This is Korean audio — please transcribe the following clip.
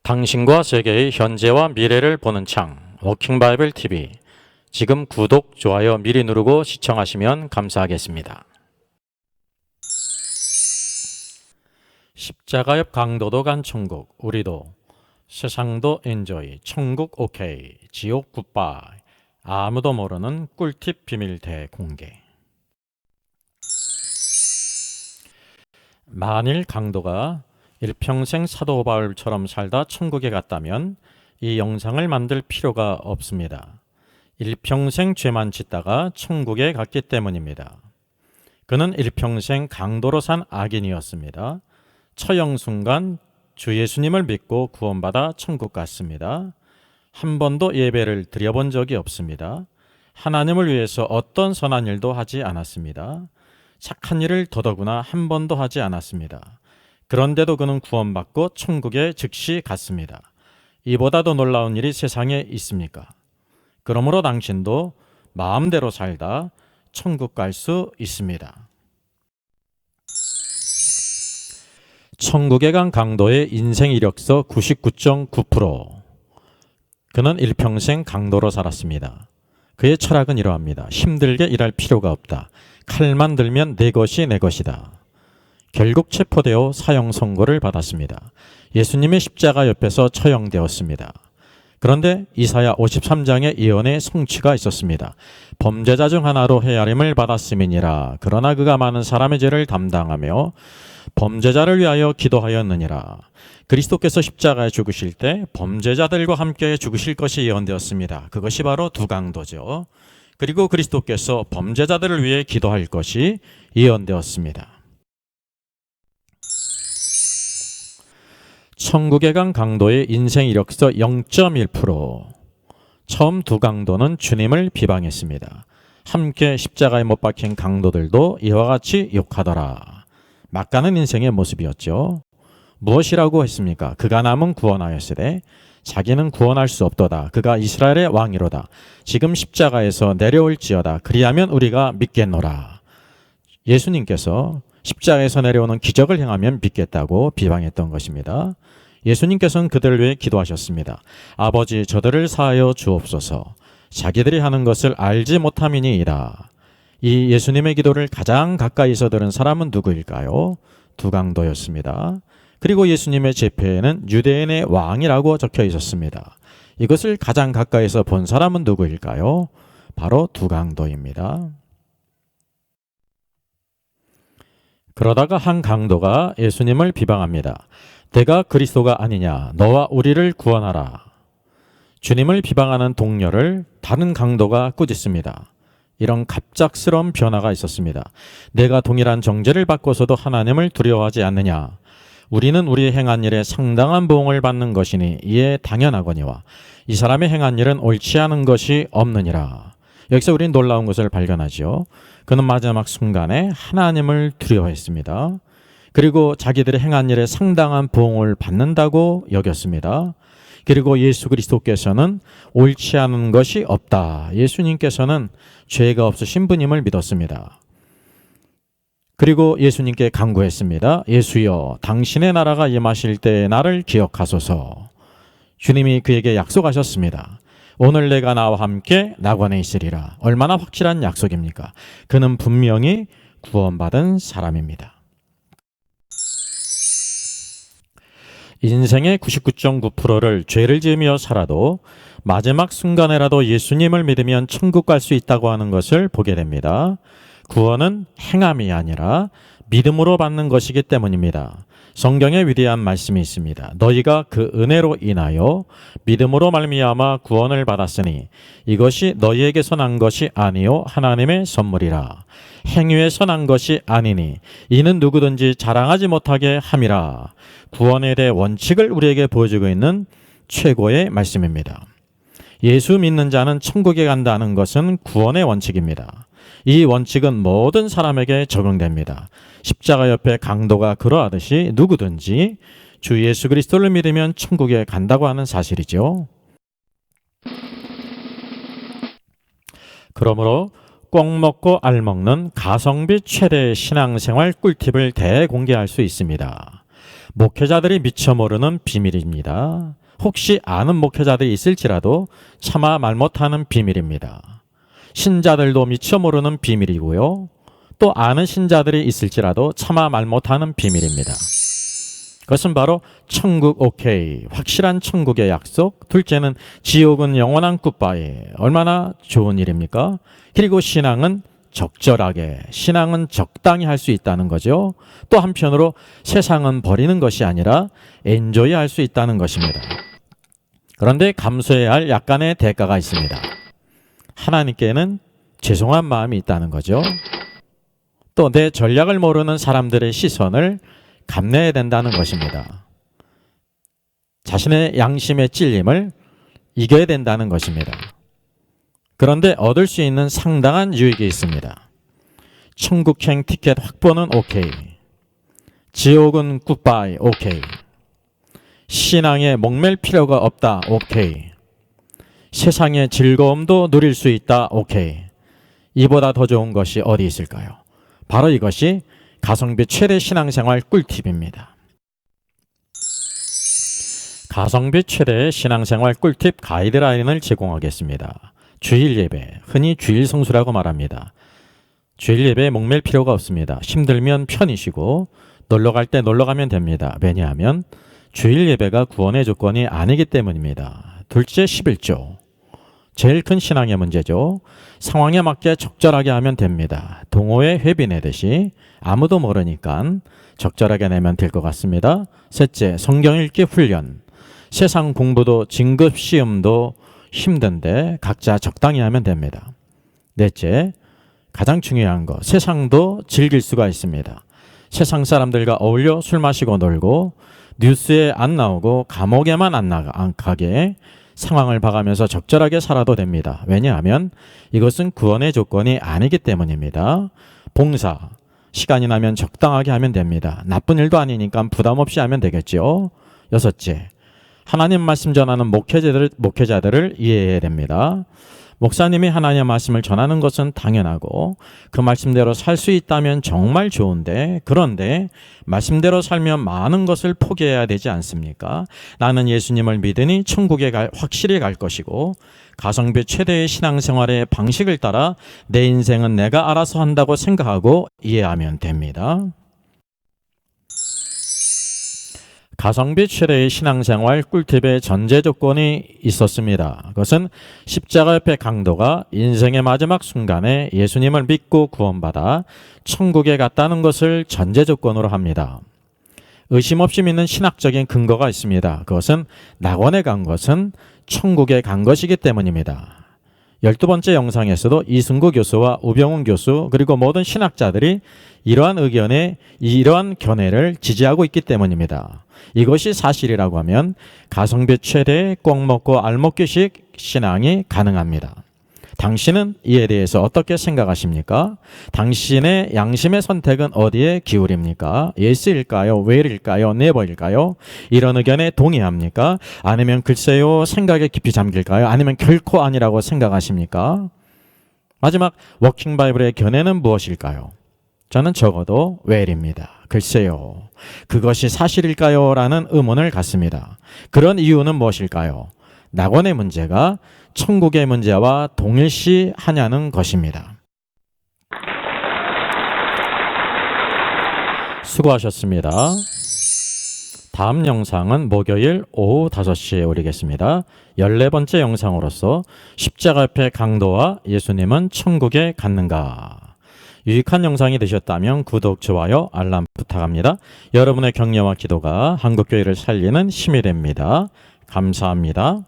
당신과 세계의 현재와 미래를 보는 창 워킹바이블 TV. 지금 구독, 좋아요 미리 누르고 시청하시면 감사하겠습니다. 십자가 옆 강도도 간 천국, 우리도 세상도 엔조이, 천국 오케이, 지옥 굿바이. 아무도 모르는 꿀팁 비밀 대공개. 만일 강도가 일평생 사도 바울처럼 살다 천국에 갔다면 이 영상을 만들 필요가 없습니다. 일평생 죄만 짓다가 천국에 갔기 때문입니다. 그는 일평생 강도로 산 악인이었습니다. 처형 순간 주 예수님을 믿고 구원받아 천국 갔습니다. 한 번도 예배를 드려본 적이 없습니다. 하나님을 위해서 어떤 선한 일도 하지 않았습니다. 착한 일을 더더구나 한 번도 하지 않았습니다. 그런데도 그는 구원받고 천국에 즉시 갔습니다. 이보다 더 놀라운 일이 세상에 있습니까? 그러므로 당신도 마음대로 살다 천국 갈 수 있습니다. 천국에 간 강도의 인생 이력서 99.9%. 그는 일평생 강도로 살았습니다. 그의 철학은 이러합니다. 힘들게 일할 필요가 없다. 칼만 들면 내 것이 내 것이다. 결국 체포되어 사형 선고를 받았습니다. 예수님의 십자가 옆에서 처형되었습니다. 그런데 이사야 53장의 예언의 성취가 있었습니다. 범죄자 중 하나로 헤아림을 받았음이니라. 그러나 그가 많은 사람의 죄를 담당하며 범죄자를 위하여 기도하였느니라. 그리스도께서 십자가에 죽으실 때 범죄자들과 함께 죽으실 것이 예언되었습니다. 그것이 바로 두 강도죠. 그리고 그리스도께서 범죄자들을 위해 기도할 것이 예언되었습니다. 천국에 간 강도의 인생 이력서 0.1%. 처음 두 강도는 주님을 비방했습니다. 함께 십자가에 못 박힌 강도들도 이와 같이 욕하더라. 막가는 인생의 모습이었죠. 무엇이라고 했습니까? 그가 남은 구원하였으되 자기는 구원할 수 없도다. 그가 이스라엘의 왕이로다. 지금 십자가에서 내려올지어다. 그리하면 우리가 믿겠노라. 예수님께서 십자가에서 내려오는 기적을 행하면 믿겠다고 비방했던 것입니다. 예수님께서는 그들을 위해 기도하셨습니다. 아버지, 저들을 사하여 주옵소서. 자기들이 하는 것을 알지 못함이니이다. 이 예수님의 기도를 가장 가까이서 들은 사람은 누구일까요? 두 강도였습니다. 그리고 예수님의 제표에는 유대인의 왕이라고 적혀 있었습니다. 이것을 가장 가까이서 본 사람은 누구일까요? 바로 두 강도입니다. 그러다가 한 강도가 예수님을 비방합니다. 내가 그리스도가 아니냐? 너와 우리를 구원하라. 주님을 비방하는 동료를 다른 강도가 꾸짖습니다. 이런 갑작스러운 변화가 있었습니다. 내가 동일한 정죄를 받고서도 하나님을 두려워하지 않느냐? 우리는 우리 행한 일에 상당한 보응을 받는 것이니 이에 당연하거니와 이 사람의 행한 일은 옳지 않은 것이 없느니라. 여기서 우리는 놀라운 것을 발견하죠. 그는 마지막 순간에 하나님을 두려워했습니다. 그리고 자기들의 행한 일에 상당한 보응을 받는다고 여겼습니다. 그리고 예수 그리스도께서는 옳지 않은 것이 없다. 예수님께서는 죄가 없으신 분임을 믿었습니다. 그리고 예수님께 간구했습니다. 예수여, 당신의 나라가 임하실 때 나를 기억하소서. 주님이 그에게 약속하셨습니다. 오늘 내가 나와 함께 낙원에 있으리라. 얼마나 확실한 약속입니까? 그는 분명히 구원받은 사람입니다. 인생의 99.9%를 죄를 지으며 살아도 마지막 순간에라도 예수님을 믿으면 천국 갈 수 있다고 하는 것을 보게 됩니다. 구원은 행함이 아니라 믿음으로 받는 것이기 때문입니다. 성경에 위대한 말씀이 있습니다. 너희가 그 은혜로 인하여 믿음으로 말미암아 구원을 받았으니 이것이 너희에게서 난 것이 아니요 하나님의 선물이라. 행위에서 난 것이 아니니 이는 누구든지 자랑하지 못하게 함이라. 구원에 대해 원칙을 우리에게 보여주고 있는 최고의 말씀입니다. 예수 믿는 자는 천국에 간다는 것은 구원의 원칙입니다. 이 원칙은 모든 사람에게 적용됩니다. 십자가 옆에 강도가 그러하듯이 누구든지 주 예수 그리스도를 믿으면 천국에 간다고 하는 사실이죠. 그러므로 꼭 먹고 알 먹는 가성비 최대 신앙생활 꿀팁을 대공개할 수 있습니다. 목회자들이 미처 모르는 비밀입니다. 혹시 아는 목회자들이 있을지라도 차마 말 못하는 비밀입니다. 신자들도 미처 모르는 비밀이고요. 또 아는 신자들이 있을지라도 차마 말 못하는 비밀입니다. 그것은 바로 천국 오케이, 확실한 천국의 약속. 둘째는 지옥은 영원한 굿바이. 얼마나 좋은 일입니까? 그리고 신앙은 적절하게, 신앙은 적당히 할 수 있다는 거죠. 또 한편으로 세상은 버리는 것이 아니라 엔조이 할 수 있다는 것입니다. 그런데 감수해야 할 약간의 대가가 있습니다. 하나님께는 죄송한 마음이 있다는 거죠. 또 내 전략을 모르는 사람들의 시선을 감내해야 된다는 것입니다. 자신의 양심의 찔림을 이겨야 된다는 것입니다. 그런데 얻을 수 있는 상당한 유익이 있습니다. 천국행 티켓 확보는 오케이. 지옥은 굿바이 오케이. 신앙에 목맬 필요가 없다 오케이. 세상의 즐거움도 누릴 수 있다 오케이. 이보다 더 좋은 것이 어디 있을까요? 바로 이것이 가성비 최대 신앙생활 꿀팁입니다. 가성비 최대의 신앙생활 꿀팁 가이드라인을 제공하겠습니다. 주일 예배, 흔히 주일 성수라고 말합니다. 주일 예배에 목맬 필요가 없습니다. 힘들면 편히 쉬고 놀러 갈 때 놀러 가면 됩니다. 왜냐하면 주일 예배가 구원의 조건이 아니기 때문입니다. 둘째, 11조. 제일 큰 신앙의 문제죠. 상황에 맞게 적절하게 하면 됩니다. 동호회 회비 내듯이 아무도 모르니까 적절하게 내면 될 것 같습니다. 셋째, 성경 읽기 훈련. 세상 공부도 진급 시험도 힘든데 각자 적당히 하면 됩니다. 넷째, 가장 중요한 거, 세상도 즐길 수가 있습니다. 세상 사람들과 어울려 술 마시고 놀고 뉴스에 안 나오고 감옥에만 안 가게 상황을 봐가면서 적절하게 살아도 됩니다. 왜냐하면 이것은 구원의 조건이 아니기 때문입니다. 봉사, 시간이 나면 적당하게 하면 됩니다. 나쁜 일도 아니니까 부담 없이 하면 되겠죠. 여섯째, 하나님 말씀 전하는 목회자들을 이해해야 됩니다. 목사님이 하나님의 말씀을 전하는 것은 당연하고 그 말씀대로 살 수 있다면 정말 좋은데, 그런데 말씀대로 살면 많은 것을 포기해야 되지 않습니까? 나는 예수님을 믿으니 천국에 확실히 갈 것이고 가성비 최대의 신앙생활의 방식을 따라 내 인생은 내가 알아서 한다고 생각하고 이해하면 됩니다. 가성비 최대의 신앙생활 꿀팁의 전제 조건이 있었습니다. 그것은 십자가 옆에 강도가 인생의 마지막 순간에 예수님을 믿고 구원받아 천국에 갔다는 것을 전제 조건으로 합니다. 의심 없이 믿는 신학적인 근거가 있습니다. 그것은 낙원에 간 것은 천국에 간 것이기 때문입니다. 12번째 영상에서도 이승구 교수와 우병훈 교수 그리고 모든 신학자들이 이러한 견해를 지지하고 있기 때문입니다. 이것이 사실이라고 하면 가성비 최대의 꼭 먹고 알 먹기식 신앙이 가능합니다. 당신은 이에 대해서 어떻게 생각하십니까? 당신의 양심의 선택은 어디에 기울입니까? 예스일까요? 웨일일까요? 네버일까요? 이런 의견에 동의합니까? 아니면 글쎄요, 생각에 깊이 잠길까요? 아니면 결코 아니라고 생각하십니까? 마지막 워킹 바이블의 견해는 무엇일까요? 저는 적어도 웨일입니다. 글쎄요, 그것이 사실일까요? 라는 의문을 갖습니다. 그런 이유는 무엇일까요? 낙원의 문제가 천국의 문제와 동일시하냐는 것입니다. 수고하셨습니다. 다음 영상은 목요일 오후 5시에 올리겠습니다. 14번째 영상으로서 십자가 옆에 강도와 예수님은 천국에 갔는가. 유익한 영상이 되셨다면 구독, 좋아요, 알람 부탁합니다. 여러분의 격려와 기도가 한국교회를 살리는 힘이 됩니다. 감사합니다.